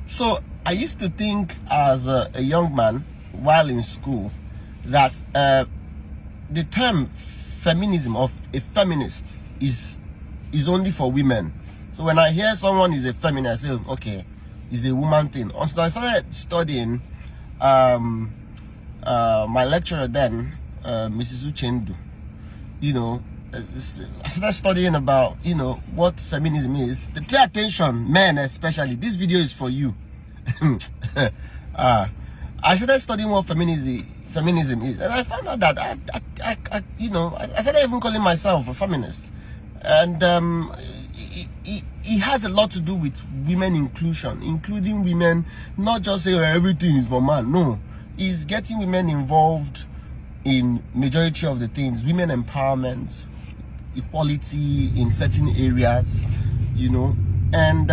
So I used to think as a young man while in school that the term feminism of a feminist is only for women. So when I hear someone is a feminist, I say, okay, it's a woman thing. Also, I started studying. My lecturer then, Mrs. Uchendu, I started studying about, what feminism is. Pay attention, men especially. This video is for you. I started studying what feminism is, and I found out that I started even calling myself a feminist, and it has a lot to do with women inclusion, including women, not just saying everything is for man. No, it's getting women involved in majority of the things, women empowerment, equality in certain areas, and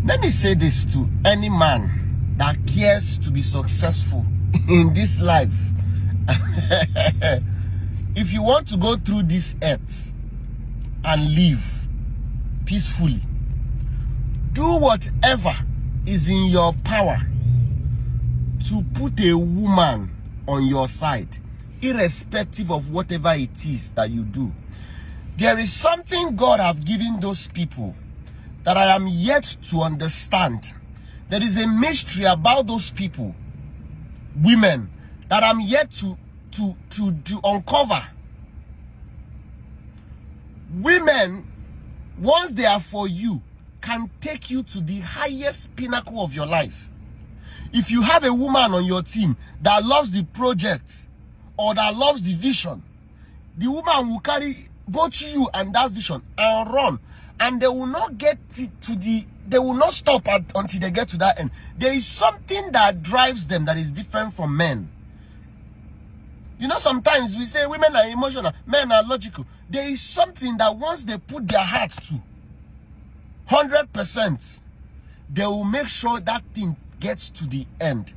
let me say this to any man that cares to be successful in this life. If you want to go through this earth and live peacefully, do whatever is in your power to put a woman on your side, irrespective of whatever it is that you do. There is something God have given those people that I am yet to understand. There is a mystery about those people, women, that I'm yet to uncover. Women, once they are for you, can take you to the highest pinnacle of your life. If you have a woman on your team that loves the project or that loves the vision, the woman will carry both you and that vision and run, and they will not get they will not stop until they get to that end. There is something that drives them that is different from men. Sometimes we say women are emotional, men are logical. There is something that once they put their heart to 100%, they will make sure that thing gets to the end.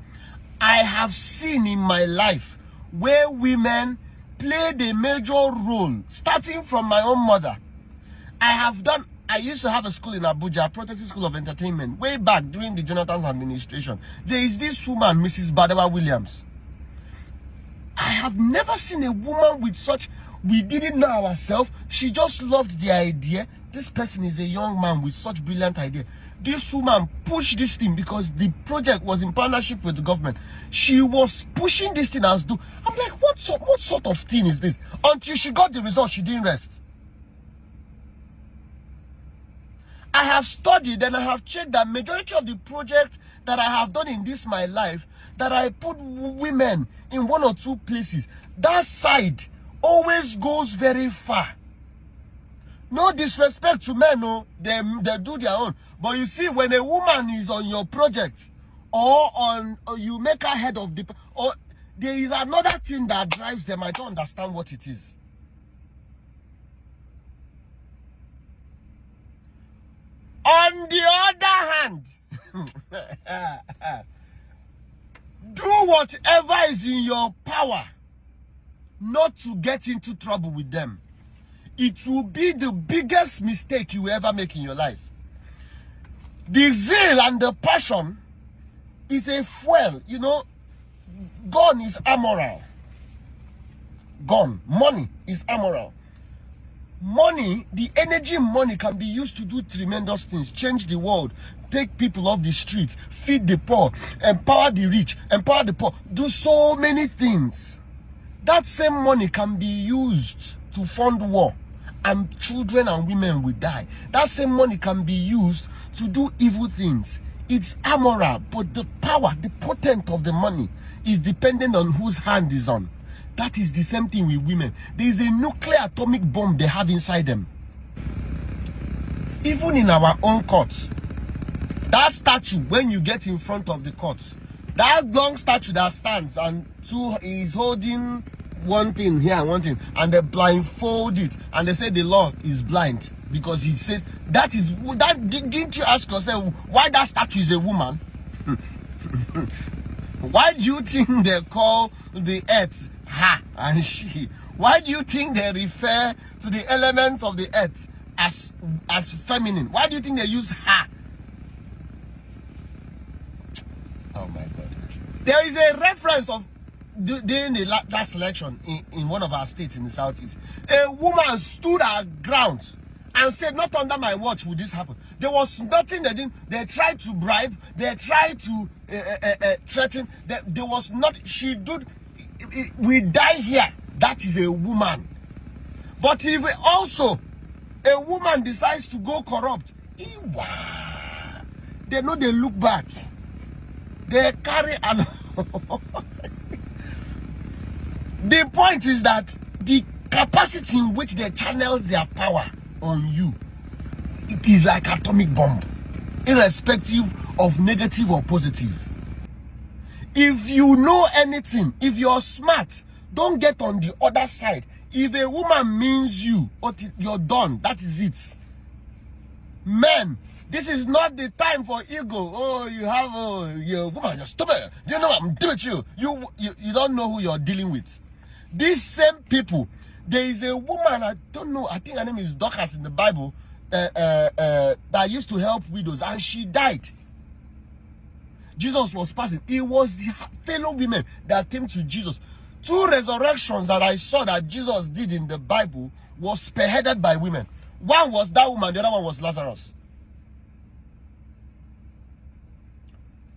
I have seen in my life where women played a major role, starting from my own mother. I used to have a school in Abuja, Protective School of Entertainment, way back during the Jonathan administration. There is this woman, Mrs. Badewa Williams. I have never seen a woman with such, we didn't know ourselves. She just loved the idea. This person is a young man with such brilliant idea. This woman pushed this thing because the project was in partnership with the government. She was pushing this thing as though, I'm like, what sort of thing is this? Until she got the result, she didn't rest. I have studied and I have checked that majority of the projects that I have done in this my life, that I put women in one or two places, that side always goes very far. No disrespect to men, no, they do their own. But you see, when a woman is on your project, or you make her head of the, or there is another thing that drives them. I don't understand what it is. On the other hand, do whatever is in your power not to get into trouble with them. It will be the biggest mistake you will ever make in your life. The zeal and the passion is a fuel. Gun is amoral. Money is amoral. Money, the energy in money can be used to do tremendous things, change the world, take people off the streets, feed the poor, empower the rich, empower the poor, do so many things. That same money can be used to fund war, and children and women will die. That same money can be used to do evil things. It's amoral, but the power, the potent of the money is dependent on whose hand is on. That is the same thing with women. There is a nuclear atomic bomb they have inside them. Even in our own courts, that statue, when you get in front of the courts, that long statue that stands and is holding one thing here and one thing, and they blindfold it, and they say the law is blind because he says that is that. Didn't you ask yourself why that statue is a woman? Why do you think they call the earth her and she? Why do you think they refer to the elements of the earth as feminine? Why do you think they use her? Oh my God. There is a reference of during the last election in one of our states in the southeast. A woman stood her ground and said, not under my watch would this happen. There was nothing they didn't. They tried to bribe. They tried to threaten. There was not. She did. We die here. That is a woman. But if also a woman decides to go corrupt, they know they look back. They carry an. The point is that the capacity in which they channel their power on you, it is like atomic bomb, irrespective of negative or positive. If you know anything, if you're smart, don't get on the other side. If a woman means you, you're done. That is it. Men, this is not the time for ego. Oh, you have your woman, you're stupid. You know I'm dealing with you. You don't know who you're dealing with. These same people, there is a woman, I don't know, I think her name is Dorcas in the Bible, that used to help widows, and she died. Jesus was passing. It was the fellow women that came to Jesus. 2 resurrections that I saw that Jesus did in the Bible was spearheaded by women. One was that woman, the other one was Lazarus.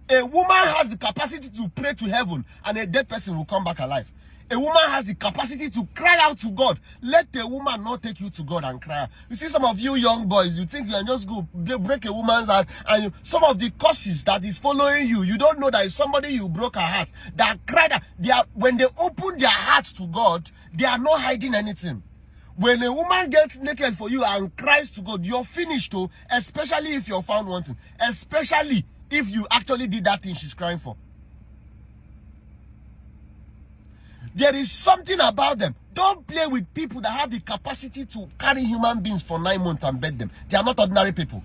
A woman has the capacity to pray to heaven and a dead person will come back alive. A woman has the capacity to cry out to God. Let a woman not take you to God and cry. You see, some of you young boys, you think you can just go break a woman's heart, and some of the curses that is following you, you don't know that it's somebody you broke her heart, that cried. When they open their hearts to God, they are not hiding anything. When a woman gets naked for you and cries to God, you're finished too, especially if you're found wanting, especially if you actually did that thing she's crying for. There is something about them. Don't play with people that have the capacity to carry human beings for 9 months and bed them. They are not ordinary people.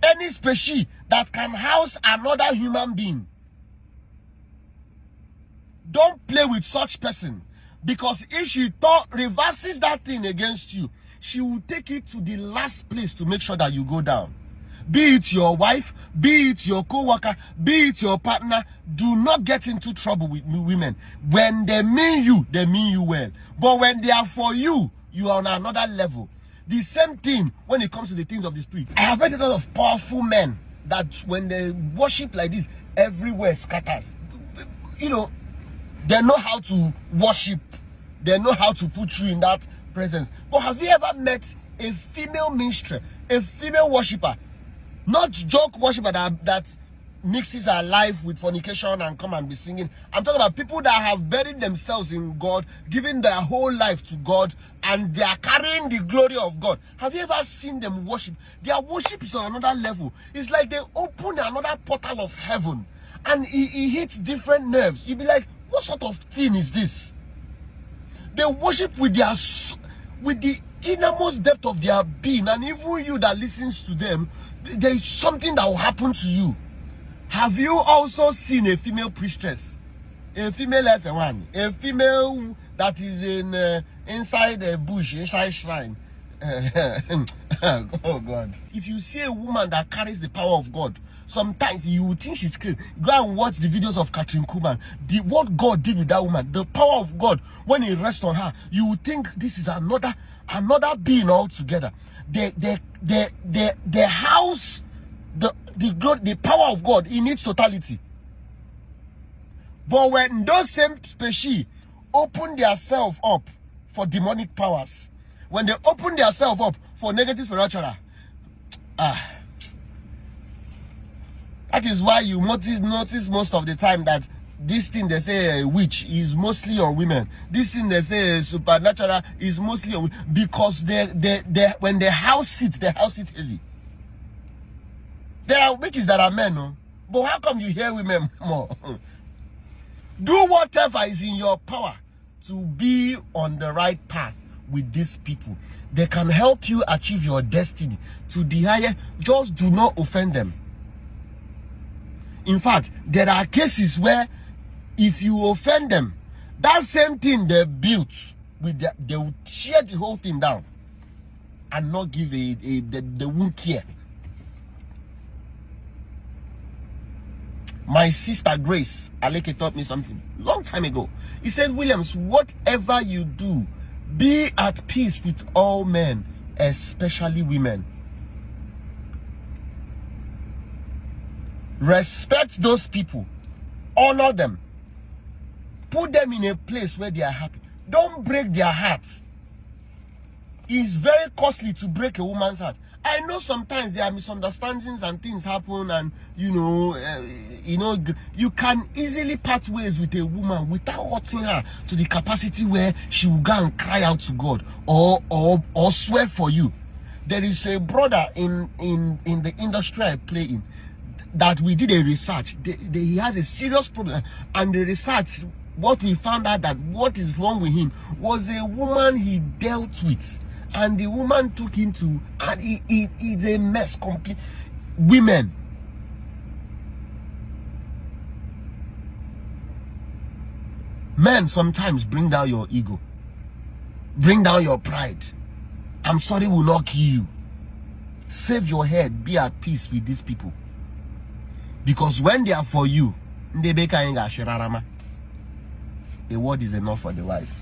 Any species that can house another human being, don't play with such person. Because if she reverses that thing against you, she will take it to the last place to make sure that you go down. Be it your wife, be it your co-worker, be it your partner, do not get into trouble with women. When they mean you well. But when they are for you, you are on another level. The same thing when it comes to the things of the spirit. I have met a lot of powerful men that when they worship like this, everywhere scatters. You know, they know how to worship. They know how to put you in that presence. But have you ever met a female minstrel, a female worshiper? Not joke worshiper that mixes her life with fornication and come and be singing. I'm talking about people that have buried themselves in God, giving their whole life to God, and they are carrying the glory of God. Have you ever seen them worship? Their worship is on another level. It's like they open another portal of heaven, and it hits different nerves. You'll be like, what sort of thing is this? They worship with the innermost depth of their being, and even you that listens to them, there is something that will happen to you. Have you also seen a female priestess? A female one, a female that is inside a bush, inside shrine. Oh God. If you see a woman that carries the power of God, sometimes you will think she's crazy. Go and watch the videos of Catherine Kuhlman. What God did with that woman, the power of God, when it rests on her, you will think this is another being altogether. They house the power of God in its totality. But when those same species open themselves up for demonic powers, when they open themselves up for negative spiritual, that is why you notice most of the time that this thing they say a witch is mostly on women. This thing they say supernatural is mostly on women, because when they house it heavy. There are witches that are men, no? But how come you hear women more? Do whatever is in your power to be on the right path with these people. They can help you achieve your destiny to the higher. Just do not offend them. In fact, there are cases where if you offend them, that same thing they built with they will tear the whole thing down and not give they won't care. My sister Grace Aleke taught me something long time ago. He said, Williams, whatever you do, be at peace with all men, especially women. Respect those people. Honor them. Put them in a place where they are happy. Don't break their hearts. It's very costly to break a woman's heart. I know sometimes there are misunderstandings and things happen, and you can easily part ways with a woman without hurting her to the capacity where she will go and cry out to God or swear for you. There is a brother in the industry I play in that we did a research. He has a serious problem, and the research, what we found out that what is wrong with him was a woman he dealt with. And the woman took him to, and it's a mess complete. Women, men sometimes bring down your ego, bring down your pride. I'm sorry will not kill you. Save your head, be at peace with these people. Because when they are for you, a word is enough for the wise.